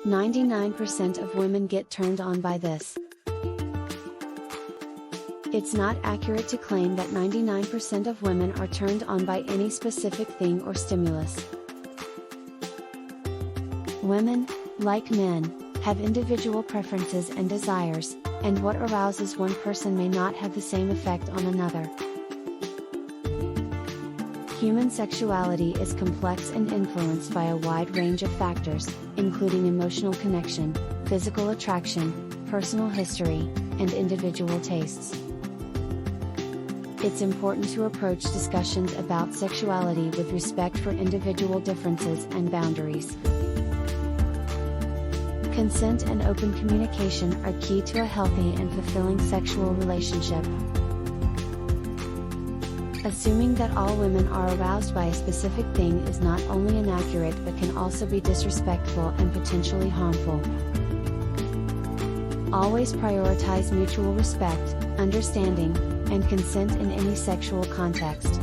99% of women get turned on by this. It's not accurate to claim that 99% of women are turned on by any specific thing or stimulus. Women, like men, have individual preferences and desires, and what arouses one person may not have the same effect on another. Human sexuality is complex and influenced by a wide range of factors, including emotional connection, physical attraction, personal history, and individual tastes. It's important to approach discussions about sexuality with respect for individual differences and boundaries. Consent and open communication are key to a healthy and fulfilling sexual relationship. Assuming that all women are aroused by a specific thing is not only inaccurate but can also be disrespectful and potentially harmful. Always prioritize mutual respect, understanding, and consent in any sexual context.